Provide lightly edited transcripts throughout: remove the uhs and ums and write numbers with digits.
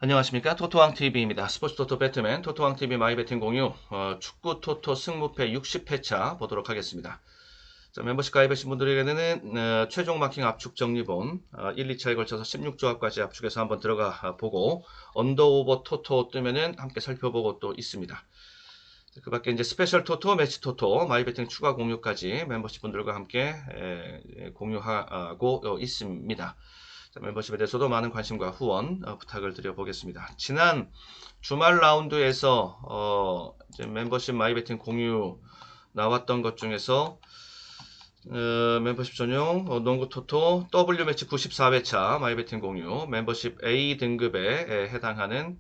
안녕하십니까, 토토왕TV입니다. 스포츠 토토 배트맨 토토왕TV 마이배팅 공유 축구 토토 승무패 60회차 보도록 하겠습니다. 자, 멤버십 가입하신 분들에게는 최종 마킹 압축 정리본 1, 2차에 걸쳐서 16조합까지 압축해서 한번 들어가 보고 언더오버 토토 뜨면은 함께 살펴보고 또 있습니다. 그 밖에 이제 스페셜 토토, 매치 토토, 마이배팅 추가 공유까지 멤버십 분들과 함께 공유하고 있습니다. 자, 멤버십에 대해서도 많은 관심과 후원 부탁을 드려보겠습니다. 지난 주말 라운드에서 이제 멤버십 마이배팅 공유 나왔던 것 중에서 멤버십 전용 농구 토토 W매치 94회차 마이배팅 공유 멤버십 A 등급에 해당하는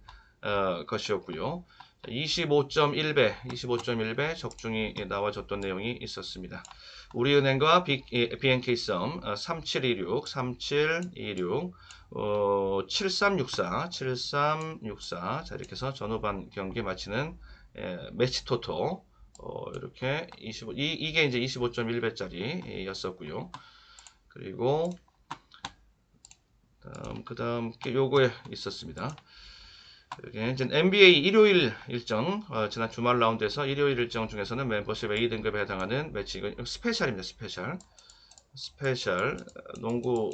것이었고요. 25.1배 적중이 나와줬던 내용이 있었습니다. 우리은행과 BNK썸 3726, 7364 자, 이렇게 해서 전후반 경기 마치는 매치 토토 이렇게 이게 이제 25.1배짜리 였었고요. 그리고 그다음 요거에 있었습니다. 이게 이제 NBA 일요일 일정, 지난 주말 라운드에서 일요일 일정 중에서는 멤버십 A 등급에 해당하는 매치, 이거 스페셜입니다. 스페셜 농구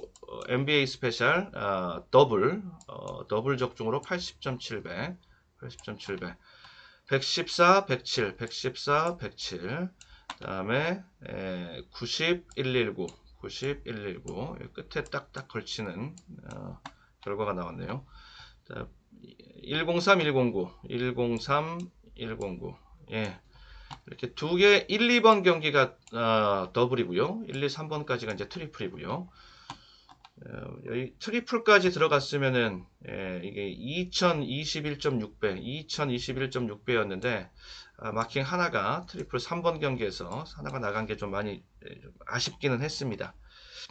NBA 스페셜 더블 적중으로 80.7배 114, 107 그다음에 90, 119 끝에 딱딱 걸치는 결과가 나왔네요. 자, 103, 109 예, 이렇게 두 개 1, 2번 경기가 더블이고요. 1, 2, 3번까지가 이제 트리플이고요. 여기 트리플까지 들어갔으면은 이게 2021.6배였는데 마킹 하나가 트리플 3번 경기에서 하나가 나간 게 좀 많이 좀 아쉽기는 했습니다.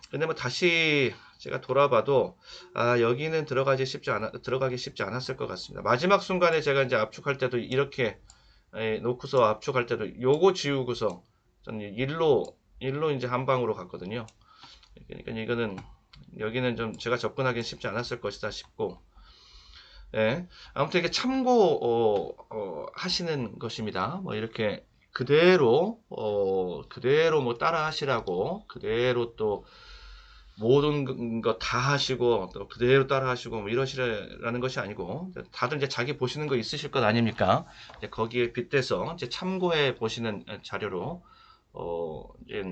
근데 뭐 다시 제가 돌아봐도 여기는 들어가기 쉽지 않았을 것 같습니다. 마지막 순간에 제가 이제 압축할 때도 이렇게 놓고서 압축할 때도 요거 지우고서 저는 일로 이제 한 방으로 갔거든요. 그러니까 이거는 여기는 좀 제가 접근하기는 쉽지 않았을 것이다 싶고, 예, 아무튼 이게 참고 하시는 것입니다. 뭐 이렇게 그대로 뭐 따라 하시라고 그대로 또 모든 거 다 하시고 또 그대로 따라 하시고 뭐 이러시라는 것이 아니고, 다들 이제 자기 보시는 거 있으실 것 아닙니까? 이제 거기에 빗대서 이제 참고해 보시는 자료로 이제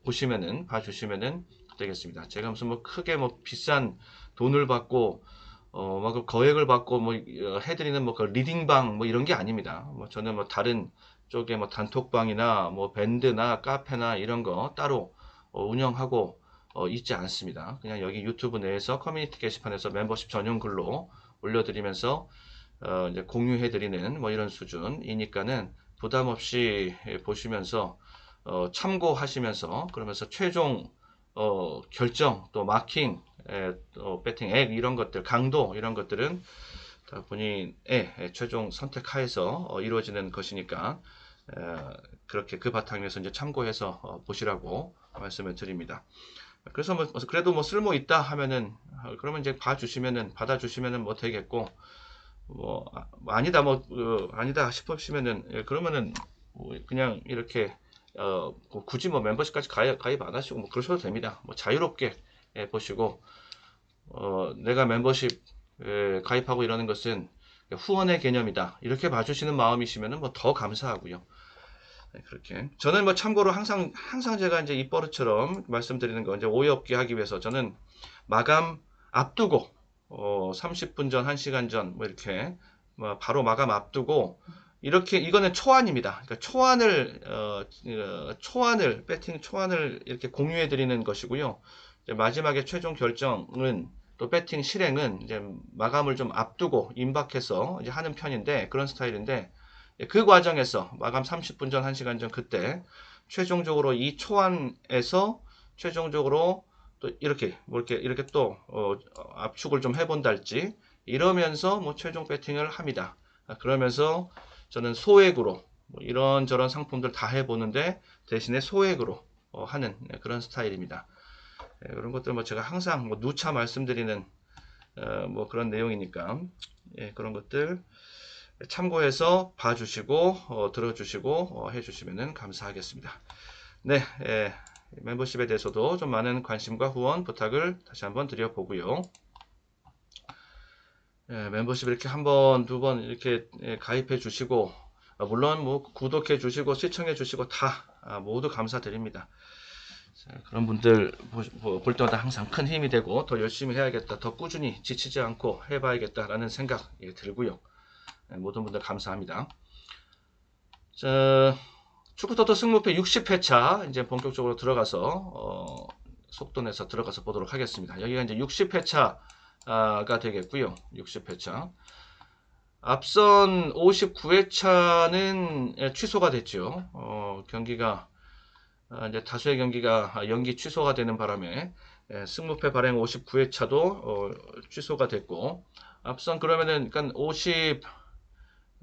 보시면은 봐주시면은 되겠습니다. 제가 무슨 뭐 크게 뭐 비싼 돈을 받고 막 거액을 받고 뭐 해드리는 뭐 그 리딩방 뭐 이런 게 아닙니다. 뭐 저는 뭐 다른 쪽에 뭐 단톡방이나 뭐 밴드나 카페나 이런 거 따로 운영하고 있지 않습니다. 그냥 여기 유튜브 내에서 커뮤니티 게시판에서 멤버십 전용 글로 올려드리면서 이제 공유해드리는 뭐 이런 수준이니까는 부담 없이 보시면서 참고하시면서, 그러면서 최종 결정 또 마킹 배팅액 이런 것들 강도 이런 것들은 본인의 최종 선택하에서 이루어지는 것이니까 그렇게 그 바탕에서 이제 참고해서 보시라고 말씀을 드립니다. 그래서 뭐 그래도 뭐 쓸모 있다 하면은 그러면 이제 받아주시면은 뭐 되겠고, 뭐 아니다 아니다 싶으시면은 그러면은 뭐 그냥 이렇게 굳이 뭐 멤버십까지 가입 안 하시고 뭐 그러셔도 됩니다. 뭐 자유롭게 보시고 내가 멤버십 가입하고 이러는 것은 후원의 개념이다 이렇게 봐주시는 마음이시면은 뭐 더 감사하고요. 그렇게 저는 뭐 참고로 항상 제가 이제 입버릇처럼 말씀드리는 거, 이제 오해 없게 하기 위해서 저는 마감 앞두고 30분 전, 1시간 전 뭐 이렇게 뭐 바로 마감 앞두고 이렇게, 이거는 초안입니다. 그러니까 초안을 배팅 초안을 이렇게 공유해 드리는 것이고요. 이제 마지막에 최종 결정은 또 배팅 실행은 이제 마감을 좀 앞두고 임박해서 이제 하는 편인데, 그런 스타일인데, 그 과정에서 마감 30분 전, 1시간 전 그때 최종적으로 이 초안에서 최종적으로 또 이렇게 또 압축을 좀 해본달지 이러면서 뭐 최종 배팅을 합니다. 그러면서 저는 소액으로 뭐 이런저런 상품들 다 해보는데 대신에 소액으로 하는 그런 스타일입니다. 그런 것들 뭐 제가 항상 뭐 누차 말씀드리는 뭐 그런 내용이니까 예, 그런 것들 참고해서 봐주시고 들어주시고 해주시면 감사하겠습니다. 네, 예, 멤버십에 대해서도 좀 많은 관심과 후원 부탁을 다시 한번 드려보고요. 예, 멤버십 이렇게 한 번, 두 번 이렇게 가입해 주시고 물론 뭐 구독해 주시고 시청해 주시고 다 모두 감사드립니다. 자, 그런 분들 볼 때마다 항상 큰 힘이 되고 더 열심히 해야겠다, 더 꾸준히 지치지 않고 해봐야겠다라는 생각이 들고요. 모든 분들 감사합니다. 자, 축구토토 승무패 60회차 이제 본격적으로 들어가서 속도 내서 들어가서 보도록 하겠습니다. 여기가 이제 60회차가 되겠고요. 60회차. 앞선 59회차는 취소가 됐죠. 경기가 이제 다수의 경기가 연기 취소가 되는 바람에 승무패 발행 59회차도 취소가 됐고, 앞선 그러면은 그러니까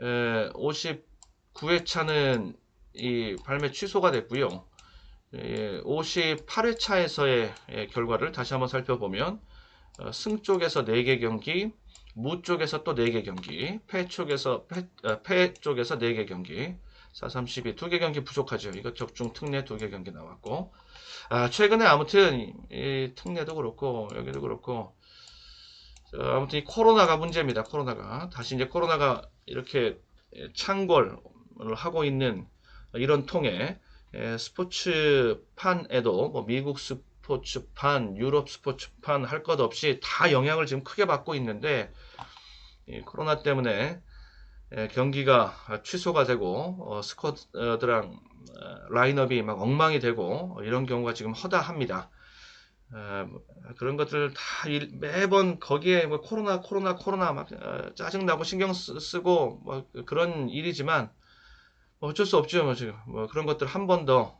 59회차는 이 발매 취소가 됐고요. 58회차에서의 결과를 다시 한번 살펴보면 승 쪽에서 4개 경기, 무 쪽에서 또 4개 경기, 패 쪽에서 4개 경기, 432 2개 경기 부족하죠. 이거 적중 특례 2개 경기 나왔고, 최근에 아무튼 이 특례도 그렇고 여기도 그렇고 아무튼 이 코로나가 문제입니다. 코로나가 다시 이제 코로나가 이렇게 창궐을 하고 있는 이런 통에 스포츠판에도 뭐 미국 스포츠판, 유럽 스포츠판 할 것 없이 다 영향을 지금 크게 받고 있는데, 이 코로나 때문에 경기가 취소가 되고 스쿼드랑 라인업이 막 엉망이 되고 이런 경우가 지금 허다합니다. 그런 것들 다 매번 거기에 뭐 코로나 막 짜증나고 신경 쓰고 뭐 그런 일이지만 어쩔 수 없죠. 뭐 지금 뭐 그런 것들 한 번 더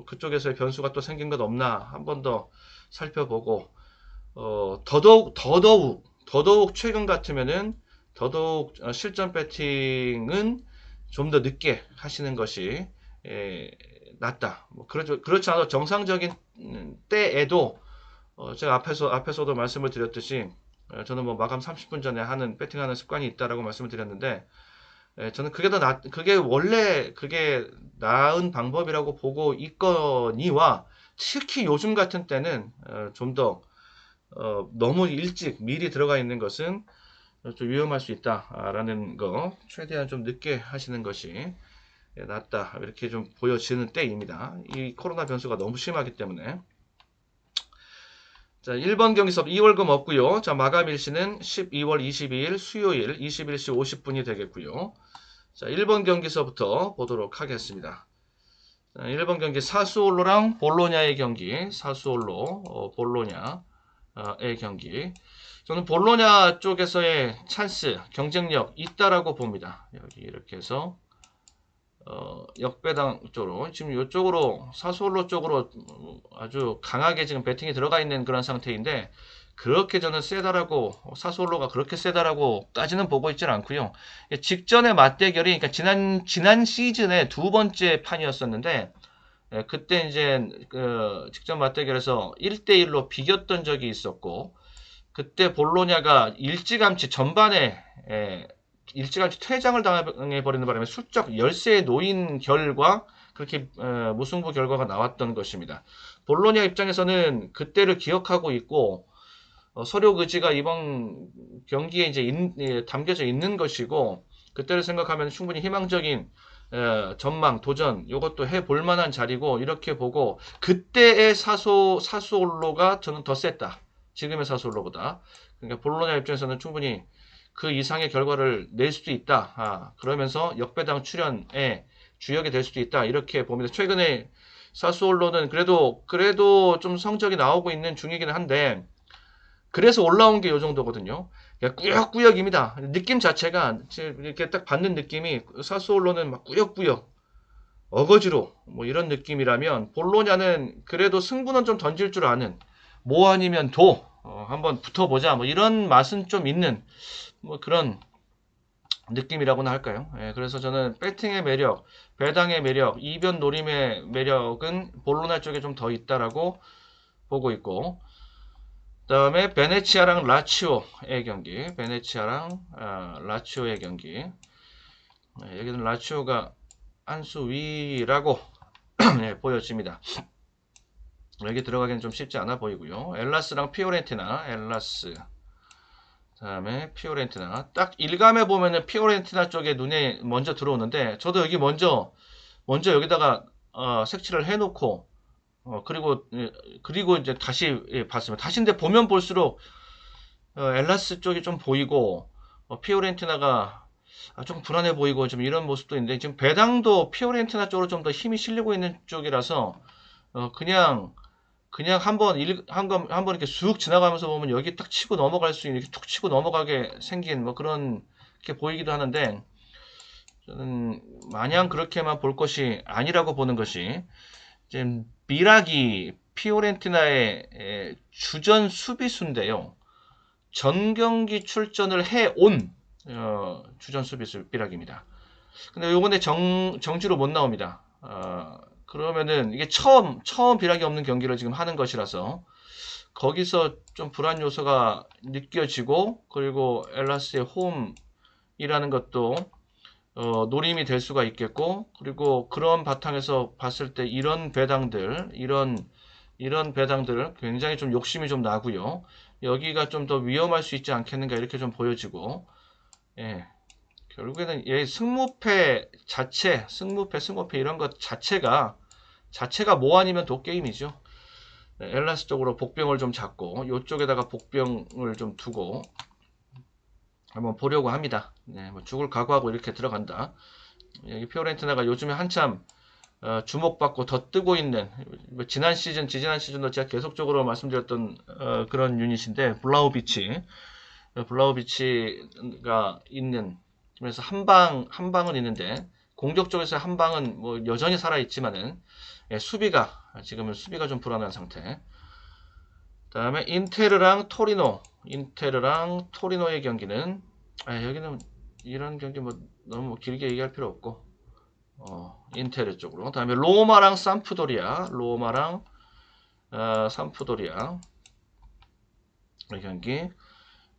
그쪽에서의 변수가 또 생긴 것 없나 한 번 더 살펴보고 더더욱 최근 같으면은 더더욱 실전 배팅은 좀 더 늦게 하시는 것이 낫다. 뭐 그렇지 않아도 정상적인 때에도 제가 앞에서도 말씀을 드렸듯이 저는 뭐 마감 30분 전에 하는 배팅하는 습관이 있다라고 말씀을 드렸는데, 저는 그게 원래 그게 나은 방법이라고 보고 있거니와, 특히 요즘 같은 때는 좀 더 너무 일찍 미리 들어가 있는 것은 좀 위험할 수 있다라는 거, 최대한 좀 늦게 하시는 것이 낫다, 이렇게 좀 보여지는 때입니다. 이 코로나 변수가 너무 심하기 때문에. 자, 1번 경기섭 2월금 없고요. 자, 마감 일시는 12월 22일 수요일 21시 50분이 되겠고요. 자, 1번 경기서부터 보도록 하겠습니다. 자, 1번 경기 사수올로랑 볼로냐의 경기, 사수올로 볼로냐의 경기. 저는 볼로냐 쪽에서의 찬스, 경쟁력 있다라고 봅니다. 여기 이렇게 해서 역배당 쪽으로, 지금 이쪽으로 사수올로 쪽으로 아주 강하게 지금 배팅이 들어가 있는 그런 상태인데, 그렇게 저는 세다라고, 사수올로가 그렇게 세다라고까지는 보고 있지는 않고요. 직전의 맞대결이, 그러니까 지난 시즌의 두 번째 판이었었는데, 그때 이제 직전 맞대결에서 1대1로 비겼던 적이 있었고, 그때 볼로냐가 일찌감치 전반에 일찌감치 퇴장을 당해버리는 바람에 슬쩍 열세에 놓인 결과, 그렇게 무승부 결과가 나왔던 것입니다. 볼로냐 입장에서는 그때를 기억하고 있고 서력 의지가 이번 경기에 이제 담겨져 있는 것이고, 그때를 생각하면 충분히 희망적인 전망, 도전, 이것도 해볼 만한 자리고, 이렇게 보고 그때의 사수올로가 저는 더 셌다. 지금의 사수올로보다. 그러니까 볼로냐 입장에서는 충분히 그 이상의 결과를 낼 수도 있다. 그러면서 역배당 출연에 주역이 될 수도 있다. 이렇게 봅니다. 최근에 사수올로는 그래도 좀 성적이 나오고 있는 중이긴 한데, 그래서 올라온 게 이 정도거든요. 꾸역꾸역입니다. 느낌 자체가 이렇게 딱 받는 느낌이 사수올로는 막 꾸역꾸역 어거지로 뭐 이런 느낌이라면, 볼로냐는 그래도 승부는 좀 던질 줄 아는, 뭐 아니면 한번 붙어보자 뭐 이런 맛은 좀 있는 뭐 그런 느낌이라고나 할까요? 그래서 저는 배팅의 매력, 배당의 매력, 이변 노림의 매력은 볼로냐 쪽에 좀 더 있다라고 보고 있고, 다음에 베네치아랑 라치오의 경기. 베네치아랑 라치오의 경기. 여기는 라치오가 한 수 위라고 네, 보여집니다. 여기 들어가기는 좀 쉽지 않아 보이고요. 엘라스랑 피오렌티나, 엘라스. 다음에 피오렌티나. 딱 일감에 보면은 피오렌티나 쪽에 눈에 먼저 들어오는데, 저도 여기 먼저 여기다가 색칠을 해놓고, 그리고 이제 다시 봤습니다. 다시 근데 보면 볼수록 엘라스 쪽이 좀 보이고, 피오렌티나가 좀 불안해 보이고 좀 이런 모습도 있는데, 지금 배당도 피오렌티나 쪽으로 좀 더 힘이 실리고 있는 쪽이라서 그냥 한번 이렇게 쑥 지나가면서 보면 여기 딱 치고 넘어갈 수 있는, 이렇게 툭 치고 넘어가게 생긴 뭐 그런 게 보이기도 하는데, 저는 마냥 그렇게만 볼 것이 아니라고 보는 것이, 지금 미라기 피오렌티나의 주전 수비수인데요. 전 경기 출전을 해온 주전 수비수 미라기입니다. 근데 요번에 정지로 못 나옵니다. 그러면은 이게 처음 비락이 없는 경기를 지금 하는 것이라서 거기서 좀 불안 요소가 느껴지고, 그리고 엘라스의 홈이라는 것도 노림이 될 수가 있겠고, 그리고 그런 바탕에서 봤을 때 이런 배당들 굉장히 좀 욕심이 좀 나고요. 여기가 좀 더 위험할 수 있지 않겠는가 이렇게 좀 보여지고, 예. 결국에는 승무패 이런 것 자체가 뭐 아니면 도게임이죠. 네, 엘라스 쪽으로 복병을 좀 잡고 이쪽에다가 복병을 좀 두고 한번 보려고 합니다. 네, 뭐 죽을 각오하고 이렇게 들어간다. 여기 피오렌티나가 요즘에 한참 주목받고 더 뜨고 있는, 뭐 지난 시즌도 제가 계속적으로 말씀드렸던 그런 유닛인데, 블라우비치가 있는, 그래서 한 방은 있는데, 공격 쪽에서 한 방은 뭐 여전히 살아 있지만은, 지금은 수비가 좀 불안한 상태. 다음에 인테르랑 토리노의 경기는, 여기는 이런 경기 뭐 너무 길게 얘기할 필요 없고, 인테르 쪽으로. 다음에 로마랑 삼프도리아 이 경기.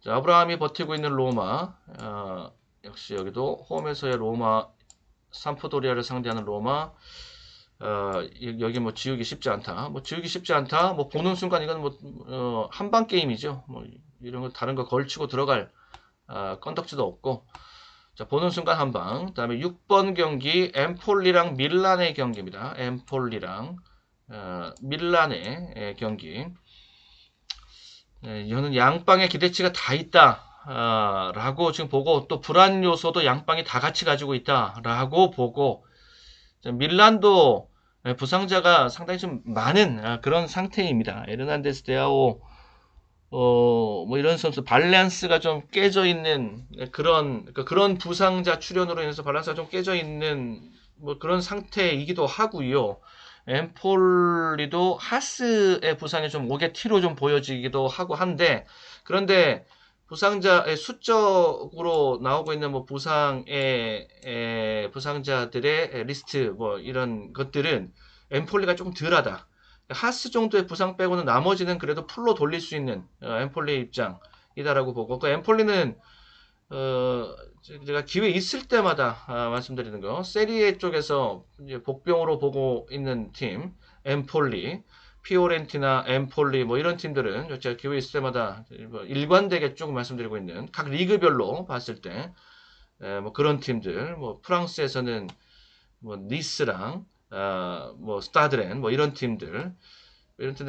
자, 아브라함이 버티고 있는 로마, 역시 여기도 홈에서의 로마, 삼프도리아를 상대하는 로마. 여기 뭐 지우기 쉽지 않다. 뭐 보는 순간 이건 뭐 한방 게임이죠. 뭐 이런 거 다른 거 걸치고 들어갈 건덕지도 없고. 자, 보는 순간 한 방. 그다음에 6번 경기 엠폴리랑 밀란의 경기입니다. 엠폴리랑 밀란의 경기. 이거는 양방의 기대치가 다 있다. 라고 지금 보고, 또 불안 요소도 양방이 다 같이 가지고 있다. 라고 보고, 밀란도 부상자가 상당히 좀 많은 그런 상태입니다. 에르난데스 데아오, 뭐 이런 선수, 밸런스가 좀 깨져 있는 그런 부상자 출현으로 인해서 밸런스가 좀 깨져 있는 뭐 그런 상태이기도 하고요. 엠폴리도 하스의 부상이 좀 목의 티로 좀 보여지기도 하고 한데, 그런데 부상자의 수적으로 나오고 있는 뭐 부상자들의 리스트 뭐 이런 것들은 엠폴리가 조금 덜하다. 하스 정도의 부상 빼고는 나머지는 그래도 풀로 돌릴 수 있는 엠폴리의 입장이다라고 보고, 그 엠폴리는 제가 기회 있을 때마다 말씀드리는 거, 세리에 쪽에서 이제 복병으로 보고 있는 팀, 엠폴리, 피오렌티나, 엠폴리 뭐 이런 팀들은 제가 기회 있을 때마다 뭐 일관되게 쭉 말씀드리고 있는, 각 리그별로 봤을 때 뭐 그런 팀들, 뭐 프랑스에서는 뭐 니스랑 뭐 스타드렌 뭐 이런 팀들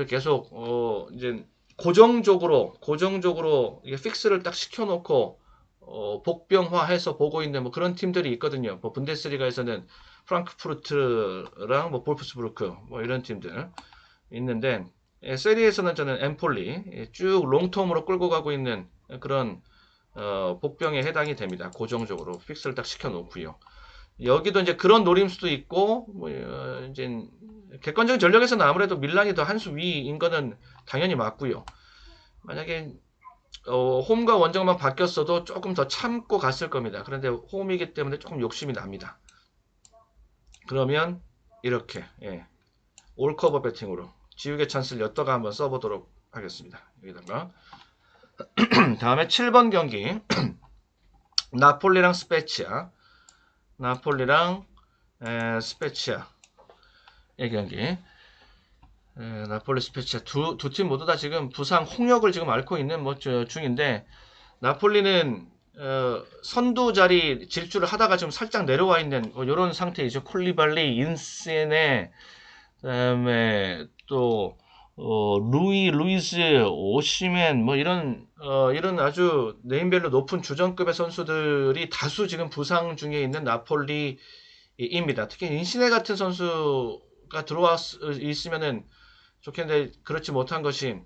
계속 이제 고정적으로 이게 픽스를 딱 시켜놓고 복병화해서 보고 있는 뭐 그런 팀들이 있거든요. 뭐 분데스리가에서는 프랑크푸르트랑 뭐 볼프스부르크 뭐 이런 팀들 있는데, 세리에서는 저는 엠폴리 쭉 롱텀으로 끌고 가고 있는 그런 복병에 해당이 됩니다. 고정적으로 픽스를 딱 시켜놓고요. 여기도 이제 그런 노림수도 있고, 뭐 이제 객관적인 전력에서는 아무래도 밀란이 더 한 수 위인 거는 당연히 맞고요. 만약에 홈과 원정만 바뀌었어도 조금 더 참고 갔을 겁니다. 그런데 홈이기 때문에 조금 욕심이 납니다. 그러면 이렇게 올커버 배팅으로 지우개 찬스를 엿다가 한번 써보도록 하겠습니다. 여기다가 다음에 7번 경기 나폴리랑 스페치아, 나폴리랑 스페치아의 경기. 나폴리 스페치아 두 팀 모두 다 지금 부상 홍역을 지금 앓고 있는 중인데, 나폴리는 선두 자리 질주를 하다가 지금 살짝 내려와 있는 이런 상태이죠. 콜리발리, 인세네, 그다음에 또 루이스, 오시멘 뭐 이런 아주 네임밸류 높은 주전급의 선수들이 다수 지금 부상 중에 있는 나폴리입니다. 특히 인시네 같은 선수가 들어와 있으면은 좋겠는데, 그렇지 못한 것이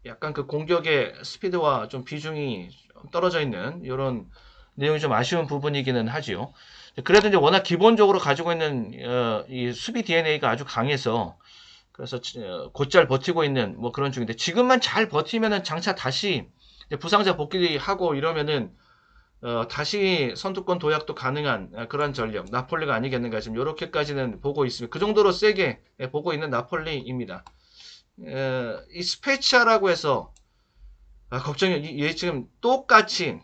약간 그 공격의 스피드와 좀 비중이 떨어져 있는 이런 내용이 좀 아쉬운 부분이기는 하지요. 그래도 이제 워낙 기본적으로 가지고 있는 이 수비 DNA가 아주 강해서, 그래서 곧잘 버티고 있는 뭐 그런 중인데, 지금만 잘 버티면은 장차 다시 부상자 복귀하고 이러면은 다시 선두권 도약도 가능한 그런 전력, 나폴리가 아니겠는가 지금 이렇게까지는 보고 있습니다. 그 정도로 세게 보고 있는 나폴리입니다. 이 스페치아라고 해서 걱정이, 얘 지금 똑같이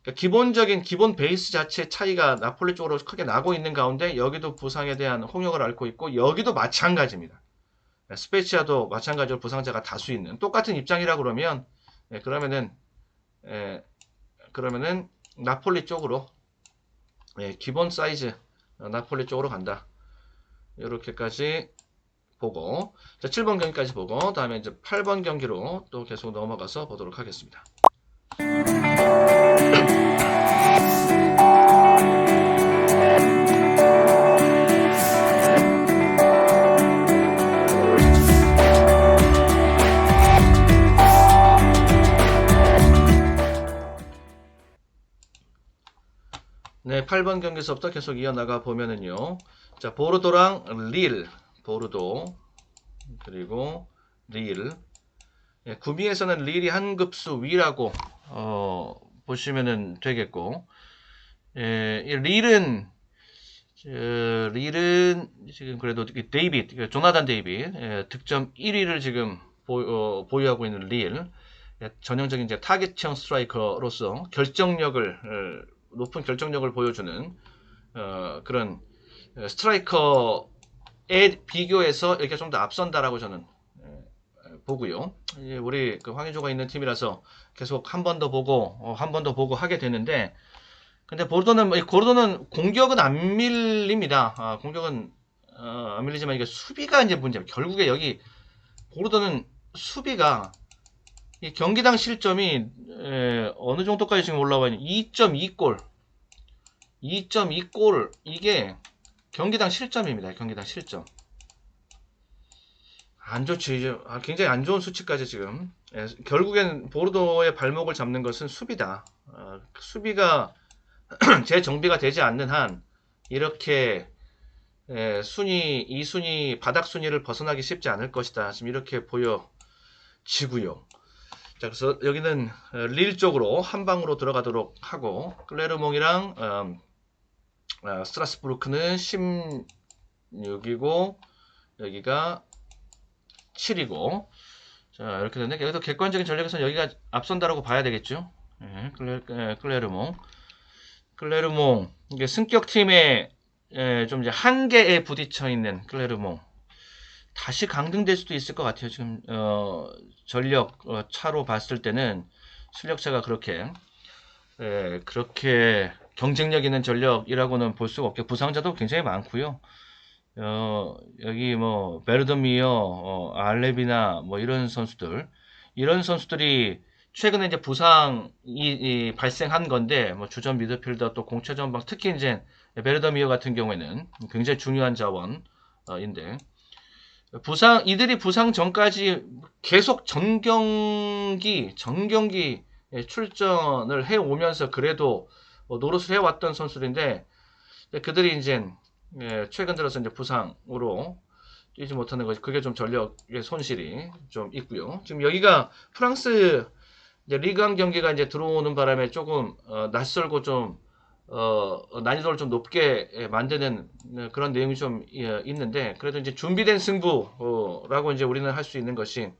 그러니까 기본적인 기본 베이스 자체 차이가 나폴리 쪽으로 크게 나고 있는 가운데, 여기도 부상에 대한 홍역을 앓고 있고, 여기도 마찬가지입니다. 스페치아도 마찬가지로 부상자가 다수 있는 똑같은 입장이라 그러면, 그러면은 나폴리 쪽으로, 기본 사이즈 나폴리 쪽으로 간다. 이렇게까지 보고, 자, 7번 경기까지 보고, 다음에 이제 8번 경기로 또 계속 넘어가서 보도록 하겠습니다. 네, 8번 경기에서부터 계속 이어나가 보면은요. 자, 보르도랑 릴, 보르도, 그리고 릴. 구미에서는 릴이 한 급수 위라고 보시면은 되겠고, 이 릴은 지금 그래도 데이빗, 조나단 데이빗, 득점 1위를 지금 보유하고 있는 릴. 전형적인 이제 타겟형 스트라이커로서 높은 결정력을 보여주는 그런 스트라이커에 비교해서 이렇게 좀 더 앞선다라고 저는 보고요. 우리 그 황의조가 있는 팀이라서 계속 한 번 더 보고 한 번 더 보고 하게 되는데, 근데 보르도는 공격은 안 밀립니다. 공격은 안 밀리지만 이게 수비가 이제 문제입니다. 결국에 여기 보르도는 수비가 이 경기당 실점이 어느 정도까지 지금 올라와 있는 2.2골, 2.2골 이게 경기당 실점입니다. 경기당 실점. 안 좋지. 굉장히 안 좋은 수치까지 지금. 결국엔 보르도의 발목을 잡는 것은 수비다. 수비가 재정비가 되지 않는 한 이렇게 이 순위 바닥 순위를 벗어나기 쉽지 않을 것이다. 지금 이렇게 보여지고요. 자, 그래서 여기는 릴 쪽으로 한 방으로 들어가도록 하고, 클레르몽이랑 스트라스부르크는 16이고 여기가 7이고, 자, 이렇게 되는데, 여기서 객관적인 전력에서는 여기가 앞선다라고 봐야 되겠죠. 클레르몽 이게 승격팀의 좀 이제 한계에 부딪혀 있는 클레르몽, 다시 강등될 수도 있을 것 같아요. 지금 전력 차로 봤을 때는 실력차가 그렇게 경쟁력 있는 전력이라고는 볼 수가 없게, 부상자도 굉장히 많고요. 여기 뭐 베르더미어, 알레비나 뭐 이런 선수들이 최근에 이제 부상이 발생한 건데, 뭐 주전 미드필더 또 공체 전방, 특히 이제 베르더미어 같은 경우에는 굉장히 중요한 자원인데, 이들이 부상 전까지 계속 전경기 출전을 해 오면서 그래도 노릇을 해왔던 선수들인데, 그들이 이제 최근 들어서 이제 부상으로 뛰지 못하는 것이, 그게 좀 전력의 손실이 좀 있고요. 지금 여기가 프랑스 이제 리그1 경기가 이제 들어오는 바람에 조금 낯설고 좀 난이도를 좀 높게 만드는 그런 내용이 좀 있는데, 그래도 이제 준비된 승부라고 이제 우리는 할 수 있는 것이,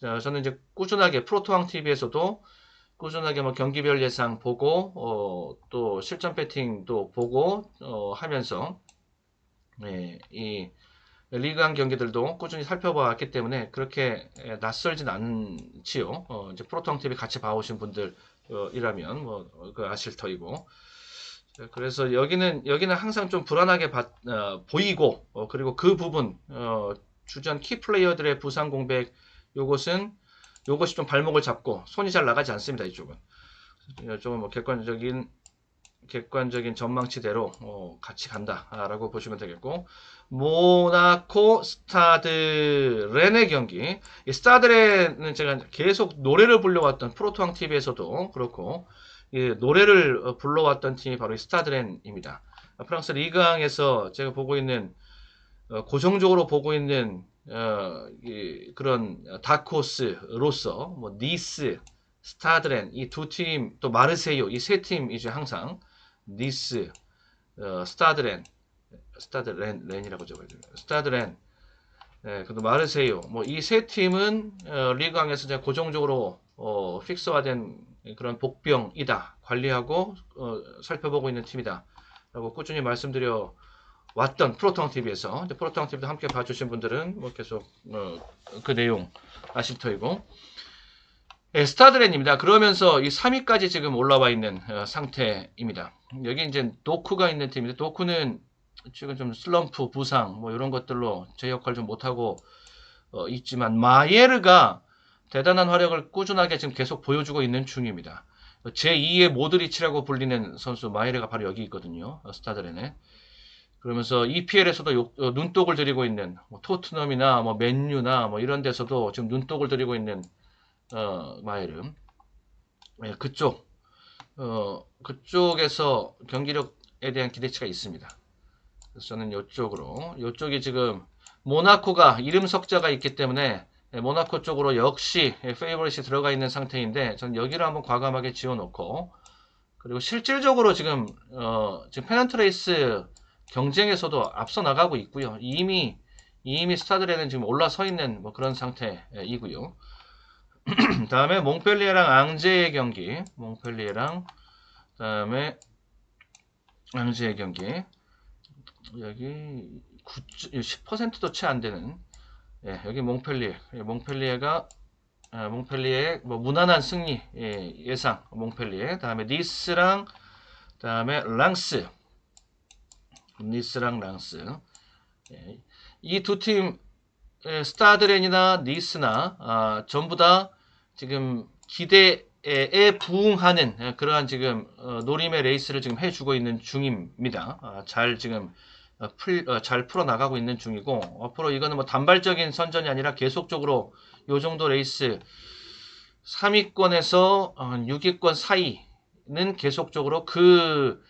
저는 이제 꾸준하게 프로토왕 TV에서도 꾸준하게 뭐 경기별 예상 보고 또 실전 배팅도 보고 하면서 이 리그한 경기들도 꾸준히 살펴봤기 때문에 그렇게 낯설진 않지요. 이제 프로토왕 TV 같이 봐오신 분들 이라면 그 아실 터이고. 그래서 여기는 항상 좀 불안하게 보이고 그리고 그 부분 주전 키 플레이어들의 부상 공백 요것이 좀 발목을 잡고 손이 잘 나가지 않습니다. 이쪽은 좀 객관적인 전망치대로 같이 간다라고 보시면 되겠고, 모나코 스타드 렌의 경기. 이 스타드 렌은 제가 계속 노래를 불러왔던 프로토왕 TV에서도 그렇고 노래를 불러왔던 팀이 바로 이 스타드 렌입니다. 프랑스 리그앙에서 제가 보고 있는 고정적으로 보고 있는 그런 다크호스로서 뭐 니스, 스타드렌 이 두 팀, 또 마르세유 이 세 팀이죠. 항상 니스, 스타드렌이라고 적어야 돼요. 스타드렌, 그리고 마르세유 뭐 이 세 팀은 리그왕에서 이제 고정적으로 픽스화된 그런 복병이다. 관리하고 살펴보고 있는 팀이다. 라고 꾸준히 말씀드려 왔던 프로토왕 TV에서 프로토왕 TV도 함께 봐주신 분들은 뭐 계속 그 내용 아실 터이고, 스타드렌입니다. 그러면서 이 3위까지 지금 올라와 있는 상태입니다. 여기 이제 노쿠가 있는 팀인데, 노쿠는 지금 좀 슬럼프, 부상 뭐 이런 것들로 제 역할 좀 못하고 있지만 마예르가 대단한 활약을 꾸준하게 지금 계속 보여주고 있는 중입니다. 제2의 모드리치라고 불리는 선수 마예르가 바로 여기 있거든요. 스타드렌에. 그러면서 EPL에서도 눈독을 들이고 있는 뭐 토트넘이나 뭐 맨유나 뭐 이런 데서도 지금 눈독을 들이고 있는 마예르. 그쪽에서 경기력에 대한 기대치가 있습니다. 그래서 저는 이쪽이 지금 모나코가 이름 석자가 있기 때문에 모나코 쪽으로 역시 페이버릿이 들어가 있는 상태인데, 저는 여기를 한번 과감하게 지어놓고, 그리고 실질적으로 지금 페넌트 레이스 경쟁에서도 앞서 나가고 있고요. 이미 스타드레는 지금 올라서 있는 뭐 그런 상태이고요. 다음에 몽펠리에랑 앙제의 경기. 다음에 앙제의 경기. 여기 10%도 채 안 되는. 여기 몽펠리에가 몽펠리에 뭐 무난한 승리 예상. 몽펠리에. 다음에 니스랑 다음에 니스랑 랑스. 이 두 팀 스타드렌이나 니스나 전부 다 지금 기대에 부응하는 그러한 지금 노림의 레이스를 지금 해주고 있는 중입니다. 잘 지금 잘 풀어 나가고 있는 중이고, 앞으로 이거는 뭐 단발적인 선전이 아니라 계속적으로 요 정도 레이스 3위권에서 6위권 사이는 계속적으로 그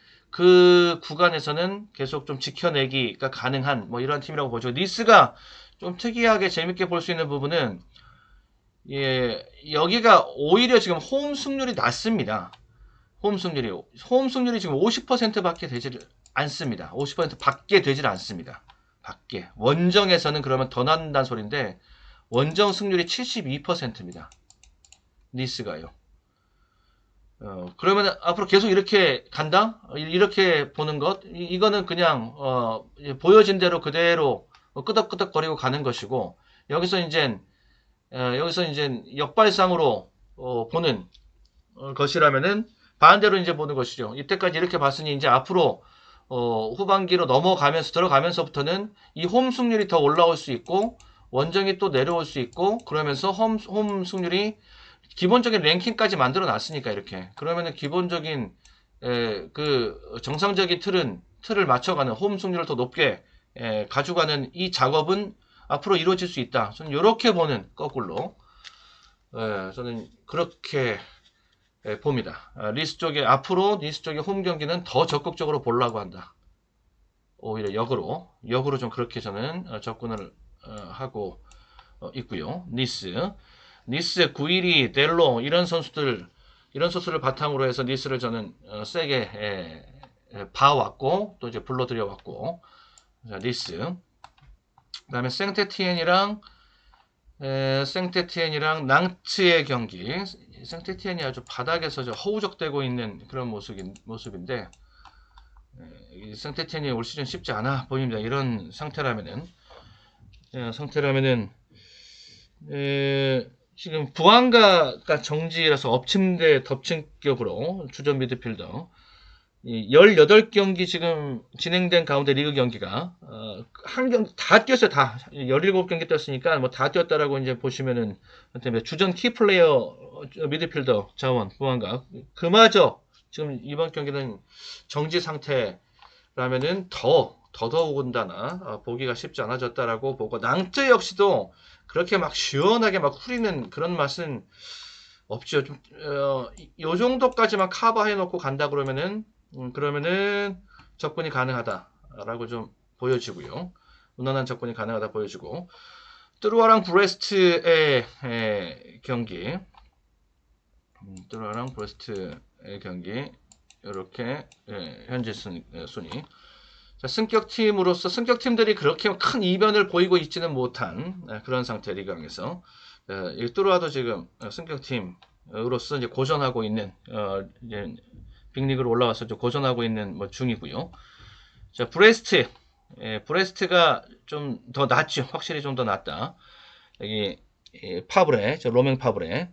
구간에서는 계속 좀 지켜내기가 가능한 뭐 이런 팀이라고 보죠. 니스가 좀 특이하게 재밌게 볼 수 있는 부분은 여기가 오히려 지금 홈 승률이 낮습니다. 홈 승률이 지금 50%밖에 되질 않습니다. 50% 밖에 되질 않습니다. 원정에서는 그러면 더 난다는 소린데, 원정 승률이 72%입니다. 니스가요. 그러면 앞으로 계속 이렇게 간다? 이렇게 보는 것? 이거는 그냥 보여진 대로 그대로 끄덕끄덕거리고 가는 것이고, 여기서 이제 역발상으로 보는 것이라면은 반대로 이제 보는 것이죠. 이때까지 이렇게 봤으니 이제 앞으로 후반기로 들어가면서부터는 이 홈 승률이 더 올라올 수 있고 원정이 또 내려올 수 있고, 그러면서 홈 승률이 기본적인 랭킹까지 만들어 놨으니까 이렇게, 그러면은 기본적인 그 정상적인 틀을 맞춰가는 홈 승률을 더 높게 가져가는 이 작업은 앞으로 이루어질 수 있다. 저는 이렇게 보는, 거꾸로 저는 그렇게 봅니다. 앞으로 니스 쪽의 홈 경기는 더 적극적으로 보려고 한다. 오히려 역으로 좀 그렇게 저는 접근을 하고 있고요. 니스 9일이 델로 이런 선수를 바탕으로 해서 니스를 저는 세게 봐왔고 또 이제 불러들여왔고. 자, 니스. 그다음에 생테티엔이랑 생테티엔이랑 낭츠의 경기. 생테티엔이 아주 바닥에서 허우적대고 있는 그런 모습인데, 이 생테티엔이 올 시즌 쉽지 않아 보입니다. 이런 상태라면은 지금 부안가가 정지라서 엎침대 덮친격으로 주전 미드필더 18경기 지금 진행된 가운데 리그 경기가 한 경기 다 뛰었어요. 다 17경기 뛰었으니까 뭐 다 뛰었다라고 이제 보시면은 주전 키플레이어 미드필더 자원 부안가 그마저 지금 이번 경기는 정지 상태라면은 더더욱은다나 보기가 쉽지 않아졌다라고 보고 낭트 역시도 그렇게 막 시원하게 막 후리는 그런 맛은 없죠. 좀, 요 정도까지만 커버해 놓고 간다 그러면은 접근이 가능하다라고 좀 보여지고요. 무난한 접근이 가능하다 보여지고 뚜루아랑 브레스트의 경기 뚜루아랑 브레스트의 경기 이렇게 현재 순위 자, 승격팀으로서 승격팀들이 그렇게 큰 이변을 보이고 있지는 못한 그런 상태 리그왕에서 뚜루아도 지금 승격팀으로서 이제 고전하고 있는 이제 빅리그로 올라와서 좀 고전하고 있는 뭐 중이고요. 자, 브레스트가 좀 더 낫죠. 확실히 좀 더 낫다. 여기 파브레, 로맹 파브레,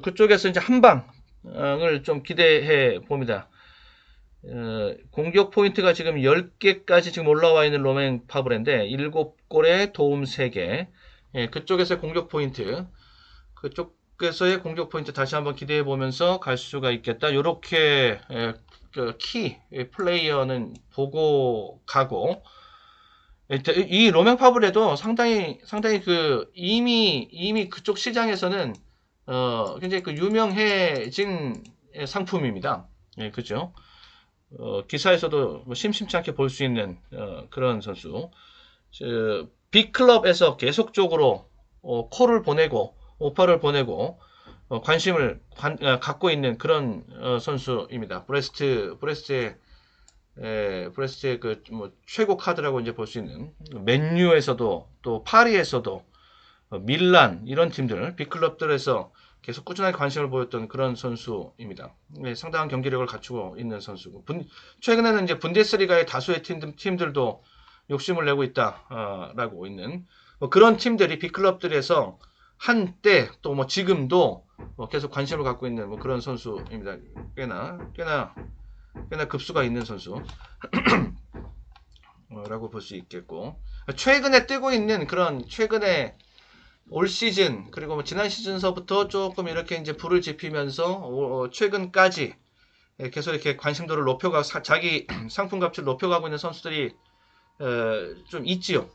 그쪽에서 이제 한 방을 좀 기대해 봅니다. 공격 포인트가 지금 10개까지 지금 올라와 있는 로맹 파브레인데 7골에 도움 3개. 그쪽에서의 공격 포인트, 그쪽에서의 공격 포인트 다시 한번 기대해 보면서 갈 수가 있겠다. 요렇게 키 플레이어는 보고 가고 이 로맹 파브레도 상당히 그 이미 그쪽 시장에서는 굉장히 그 유명해진 상품입니다. 그죠? 기사에서도 뭐 심심치 않게 볼 수 있는 그런 선수. 빅클럽에서 계속적으로 콜을 보내고 오퍼를 보내고 관심을 갖고 있는 그런 선수입니다. 브레스트의 그 뭐 최고 카드라고 이제 볼 수 있는 맨유에서도 또 파리에서도 밀란 이런 팀들 빅클럽들에서 계속 꾸준하게 관심을 보였던 그런 선수입니다. 상당한 경기력을 갖추고 있는 선수고 최근에는 이제 분데스리가의 다수의 팀들도 욕심을 내고 있다라고 있는 뭐 그런 팀들이 빅클럽들에서 한때 또 뭐 지금도 계속 관심을 갖고 있는 뭐 그런 선수입니다. 꽤나 급수가 있는 선수 라고 볼 수 있겠고 최근에 뜨고 있는 그런 최근에 올 시즌 그리고 뭐 지난 시즌서부터 조금 이렇게 이제 불을 지피면서 최근까지 계속 이렇게 관심도를 높여가고 자기 상품 값을 높여가고 있는 선수들이 좀 있지요.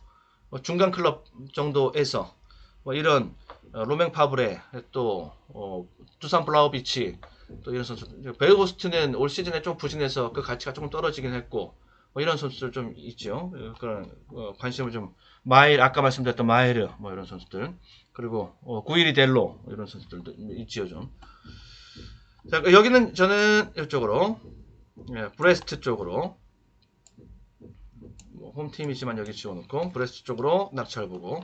중간 클럽 정도에서 뭐 이런 로맹 파브레 또 두산 블라우비치 또 이런 선수 베르고스트는 올 시즌에 좀 부진해서 그 가치가 조금 떨어지긴 했고 뭐 이런 선수들 좀 있죠. 그런 관심을 좀 아까 말씀드렸던 마에르 뭐 이런 선수들 그리고 구이리 델로 이런 선수들도 있지요 좀. 자 여기는 저는 이쪽으로 브레스트 쪽으로 홈팀이지만 여기 지워놓고 브레스트 쪽으로 낙찰 보고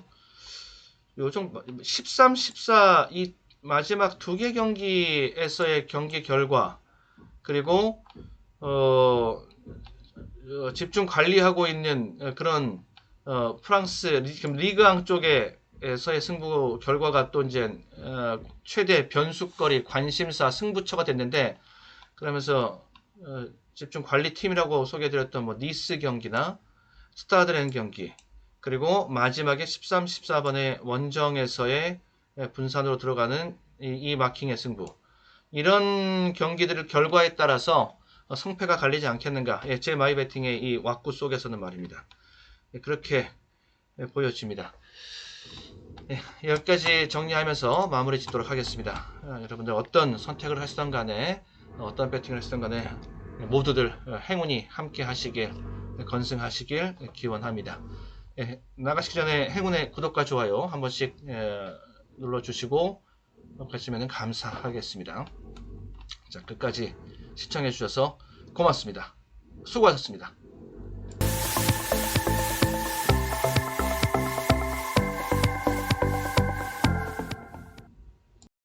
요즘 13, 14 이 마지막 2개 경기에서의 경기 결과 그리고 집중 관리하고 있는 그런 프랑스 리그앙 쪽에서의 승부 결과가 또 이제 최대 변수거리 관심사 승부처가 됐는데 그러면서 집중 관리팀이라고 소개해드렸던 뭐 니스 경기나 스타드렌 경기 그리고 마지막에 13, 14번의 원정에서의 분산으로 들어가는 이 마킹의 승부 이런 경기들의 결과에 따라서 성패가 갈리지 않겠는가 제 마이베팅의 이 왁구 속에서는 말입니다. 그렇게 보여집니다. 여기까지 정리하면서 마무리 짓도록 하겠습니다. 여러분들 어떤 선택을 하시던 간에 어떤 배팅을 하시던 간에 모두들 행운이 함께 하시길 건승하시길 기원합니다. 나가시기 전에 행운의 구독과 좋아요 한 번씩 눌러주시고 가시면 감사하겠습니다. 자, 끝까지 시청해 주셔서 고맙습니다. 수고하셨습니다.